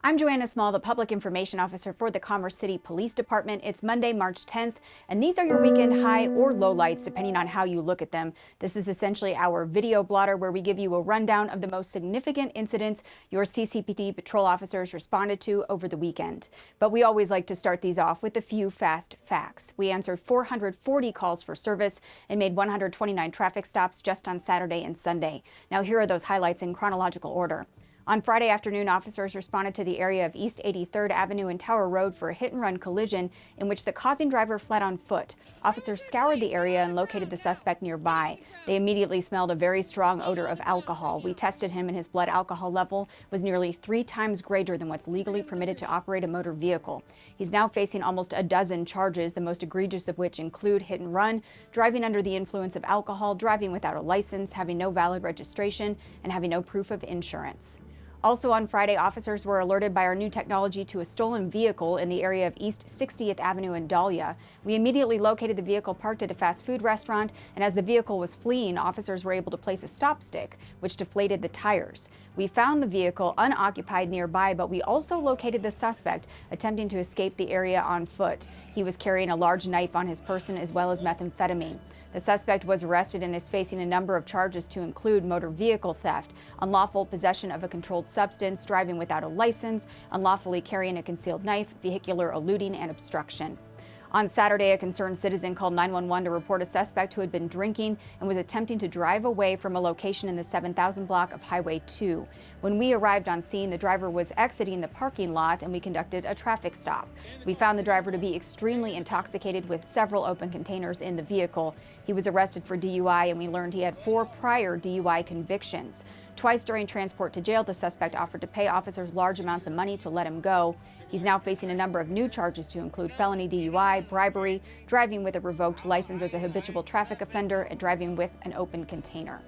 I'm Joanna Small, the Public Information Officer for the Commerce City Police Department. It's Monday, March 10th, and these are your weekend high or low lights, depending on how you look at them. This is essentially our video blotter where we give you a rundown of the most significant incidents your CCPD patrol officers responded to over the weekend. But we always like to start these off with a few fast facts. We answered 440 calls for service and made 129 traffic stops just on Saturday and Sunday. Now here are those highlights in chronological order. On Friday afternoon, officers responded to the area of East 83rd Avenue and Tower Road for a hit-and-run collision in which the causing driver fled on foot. Officers scoured the area and located the suspect nearby. They immediately smelled a very strong odor of alcohol. We tested him, and his blood alcohol level was nearly 3 times greater than what's legally permitted to operate a motor vehicle. He's now facing almost a dozen charges, the most egregious of which include hit and run, driving under the influence of alcohol, driving without a license, having no valid registration, and having no proof of insurance. Also on Friday, officers were alerted by our new technology to a stolen vehicle in the area of East 60th Avenue in Dahlia. We immediately located the vehicle parked at a fast food restaurant, and as the vehicle was fleeing, officers were able to place a stop stick, which deflated the tires. We found the vehicle unoccupied nearby, but we also located the suspect attempting to escape the area on foot. He was carrying a large knife on his person as well as methamphetamine. The suspect was arrested and is facing a number of charges to include motor vehicle theft, unlawful possession of a controlled substance, driving without a license, unlawfully carrying a concealed knife, vehicular eluding, and obstruction. On Saturday, a concerned citizen called 911 to report a suspect who had been drinking and was attempting to drive away from a location in the 7000 block of Highway 2. When we arrived on scene, the driver was exiting the parking lot and we conducted a traffic stop. We found the driver to be extremely intoxicated with several open containers in the vehicle. He was arrested for DUI, and we learned he had 4 prior DUI convictions. Twice during transport to jail, the suspect offered to pay officers large amounts of money to let him go. He's now facing a number of new charges to include felony DUI, bribery, driving with a revoked license as a habitual traffic offender, and driving with an open container.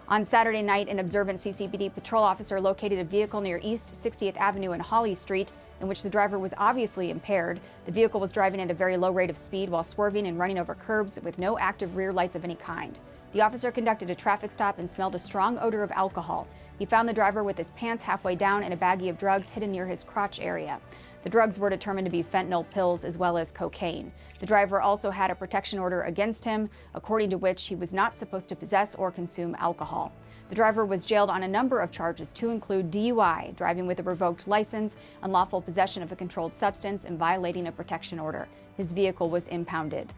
On Saturday night, an observant CCPD patrol officer located a vehicle near East 60th Avenue and Holly Street in which the driver was obviously impaired. The vehicle was driving at a very low rate of speed while swerving and running over curbs with no active rear lights of any kind. The officer conducted a traffic stop and smelled a strong odor of alcohol. He found the driver with his pants halfway down and a baggie of drugs hidden near his crotch area. The drugs were determined to be fentanyl pills as well as cocaine. The driver also had a protection order against him, according to which he was not supposed to possess or consume alcohol. The driver was jailed on a number of charges to include DUI, driving with a revoked license, unlawful possession of a controlled substance, and violating a protection order. His vehicle was impounded.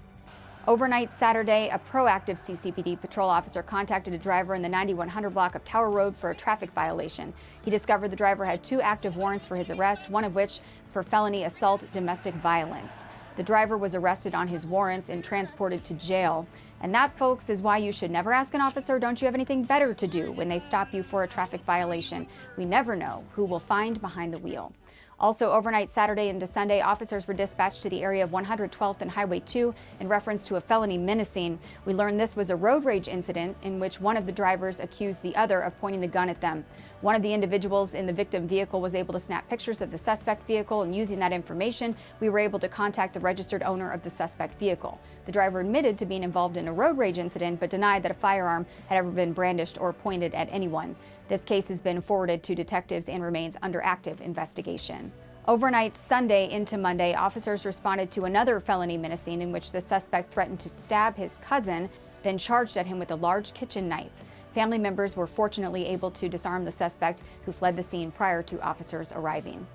Overnight Saturday, a proactive CCPD patrol officer contacted a driver in the 9100 block of Tower Road for a traffic violation. He discovered the driver had 2 active warrants for his arrest, one of which for felony assault domestic violence. The driver was arrested on his warrants and transported to jail. And that, folks, is why you should never ask an officer, don't you have anything better to do when they stop you for a traffic violation. We never know who we'll find behind the wheel. Also, overnight Saturday into Sunday, officers were dispatched to the area of 112th and Highway 2 in reference to a felony menacing. We learned this was a road rage incident in which one of the drivers accused the other of pointing a gun at them. One of the individuals in the victim vehicle was able to snap pictures of the suspect vehicle, and using that information, we were able to contact the registered owner of the suspect vehicle. The driver admitted to being involved in a road rage incident, but denied that a firearm had ever been brandished or pointed at anyone. This case has been forwarded to detectives and remains under active investigation. Overnight Sunday into Monday, officers responded to another felony menacing in which the suspect threatened to stab his cousin, then charged at him with a large kitchen knife. Family members were fortunately able to disarm the suspect, who fled the scene prior to officers arriving.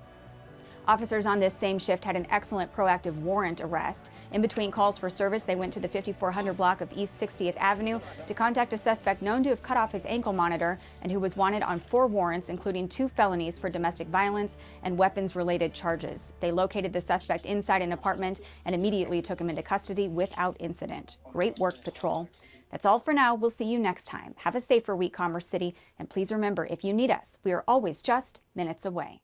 Officers on this same shift had an excellent proactive warrant arrest. In between calls for service, they went to the 5400 block of East 60th Avenue to contact a suspect known to have cut off his ankle monitor and who was wanted on 4 warrants, including 2 felonies for domestic violence and weapons-related charges. They located the suspect inside an apartment and immediately took him into custody without incident. Great work, Patrol. That's all for now. We'll see you next time. Have a safer week, Commerce City, and please remember, if you need us, we are always just minutes away.